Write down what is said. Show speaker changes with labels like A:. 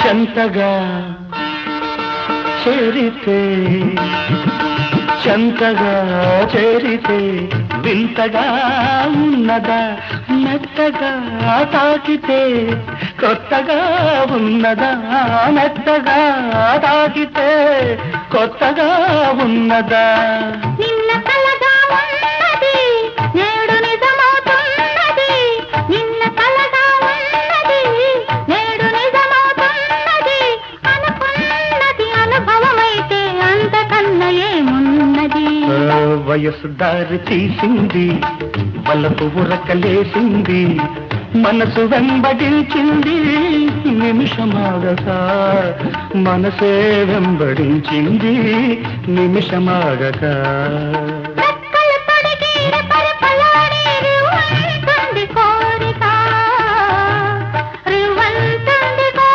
A: చెంతగా చేరితే చెంతగా చేరితే వింతగా ఉన్నదా మెత్తగా తాకితే కొత్తగా ఉన్నదా మెత్తగా తాకితే కొత్తగా ఉన్నదా
B: నిన్న కలగా ఉన్నది నేడు నిజమవుతున్నది నిన్న కలగా ఉన్నది నేడు నిజమవుతున్నది అనుకున్నది అనుభవమైతే అంతకన్నా ఏమున్నది
A: వయసు దారి తీసింది వలపు ఉరకలేసింది మనసు వెంబడించింది నిమిషమాగక మనసే వెంబడించింది నిమిషమాగక